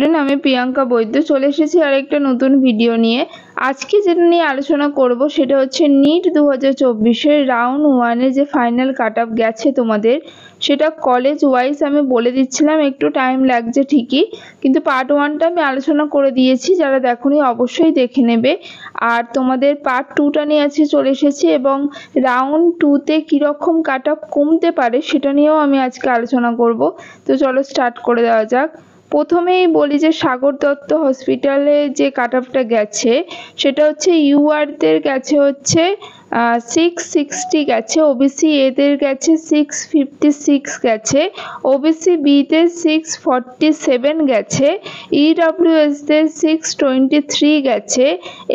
Student, আমি প্রিয়াঙ্কা বৈদ্য চলে এসেছি আর একটা নতুন ভিডিও নিয়ে। আজকে যেটা নিয়ে আলোচনা করব সেটা হচ্ছে নিট 2024-এর রাউন্ড 1-এ যে ফাইনাল কাট অফ গেছে তোমাদের, সেটা কলেজ ওয়াইজ আমি বলে দিচ্ছিলাম, একটু টাইম লাগছে ঠিকই, কিন্তু পার্ট 1টা আমি আলোচনা করে দিয়েছি, যারা দেখোনি অবশ্যই দেখে নেবে। আর তোমাদের পার্ট 2টা নিয়ে আজকে চলে এসেছি এবং রাউন্ড 2-তে কীরকম কাট অফ কমতে পারে সেটা নিয়েও আমি আজকে আলোচনা করব। তো চলো স্টার্ট করে দেওয়া যাক। প্রথমেই বলি যে সাগর দত্ত হসপিটালে যে কাট অফটা গেছে সেটা হচ্ছে ইউআরদের গেছে হচ্ছে 660 গেছে, ওবিসি এদের গেছে 656 গেছে, ওবিসি বিতে 647 গেছে, ইডব্লিউএসদের 623 গেছে,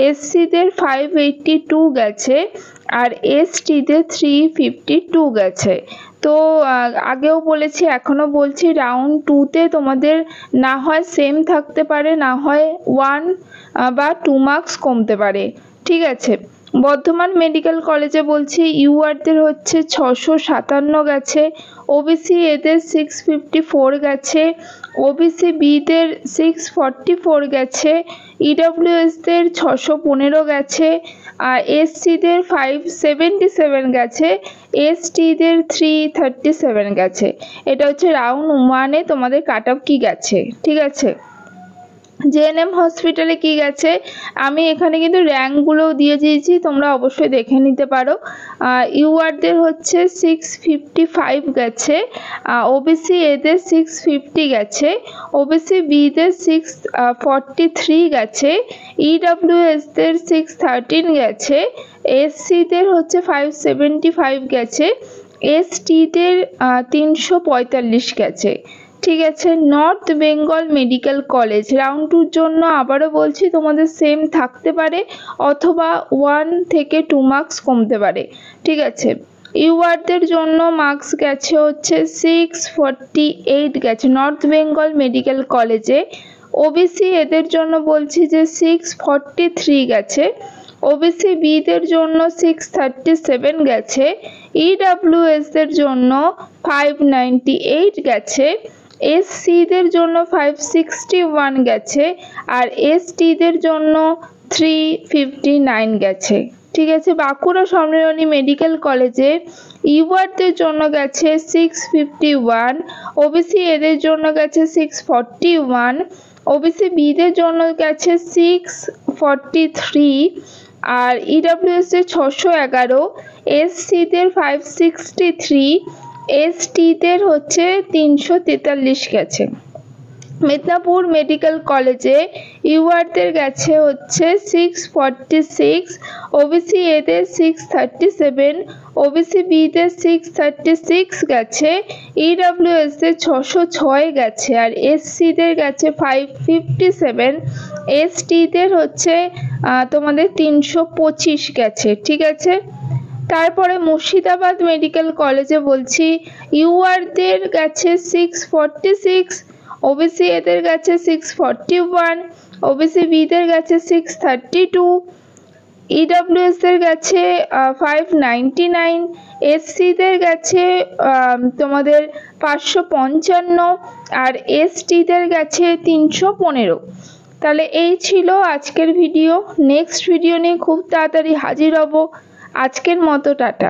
এসসিদের 582 গেছে আর এসটিদের 352 গেছে। তো আগেও বলেছি এখনও বলছি, রাউন্ড 2-তে তোমাদের না হয় সেম থাকতে পারে, না হয় 1 বা 2 মার্কস কমতে পারে, ঠিক আছে। বর্ধমান মেডিকেল কলেজে বলছি ইউআরদের হচ্ছে 657 গেছে, ওবিসি এদের 654 গেছে, ওবিসি বিদের 644 গেছে, ইডব্লিউএসদের 615 গেছে, আর এসসিদের 577 গেছে, এসটিদের 337 গেছে। এটা হচ্ছে রাউন্ড 1-এ তোমাদের কাট অফ কি গেছে, ঠিক আছে। জেএনএম হসপিটালে কি গেছে আমি এখানে কিন্তু র্যাঙ্কগুলোও দিয়ে দিয়েছি, তোমরা অবশ্যই দেখে নিতে পারো। ইউআরদের হচ্ছে 655 গেছে, ওবিসি এদের 650 গেছে, ওবিসি বিদের 643 গেছে, ইডব্লিউএসদের 613 গেছে, এসসিদের হচ্ছে 575 গেছে, এসটিদের 345 গেছে, ঠিক আছে। North Bengal medical college round 2-র জন্য আবারও বলছি তোমাদের সেম থাকতে পারে অথবা 1 থেকে 2 মার্কস কমতে পারে, ঠিক আছে। ইউআরদের জন্য মার্কস গেছে হচ্ছে 648 গেছে নর্থ বেঙ্গল মেডিকেল কলেজে, ওবিসি এদের জন্য বলছি যে 643 গেছে, ওবিসি বিদের জন্য 637 গেছে, ইডব্লিউএসদের জন্য 598 গেছে, এসসিদের জন্য 561 গেছে আর এসটিদের জন্য 359 গেছে, ঠিক আছে। বাঁকুড়া সম্মিলনী মেডিকেল কলেজে ইউআরদের জন্য গেছে 651, ওবিসি এদের জন্য গেছে 641, ওবিসি বিদের জন্য গেছে 643 আর ইডব্লিউএসদের 611, এসসিদের 563, এসটিদের হচ্ছে 343 গেছে। মেদিনীপুর মেডিকেল কলেজে ইউআরদের গেছে হচ্ছে 646, ওবিসি এদের 637, ওবিসি বিদের 636 গেছে, ইডব্লিউএসদের 606 গেছে আর এসসিদের গেছে 557, এসটিদের হচ্ছে তোমাদের 325 গেছে, ঠিক আছে। তারপরে মুর্শিদাবাদ মেডিকেল কলেজে বলছি ইউআরদের গেছে 646, ওবিসি এদের গেছে 641, ওবিসি বিদের গেছে 632, ইডব্লিউএসদের গেছে 599, এসসিদের গেছে তোমাদের 555 আর এসটিদের গেছে 315। তাহলে এই ছিল আজকের ভিডিও। নেক্সট ভিডিও নিয়ে খুব তাড়াতাড়ি হাজির হব। আজকের মতো টাটা।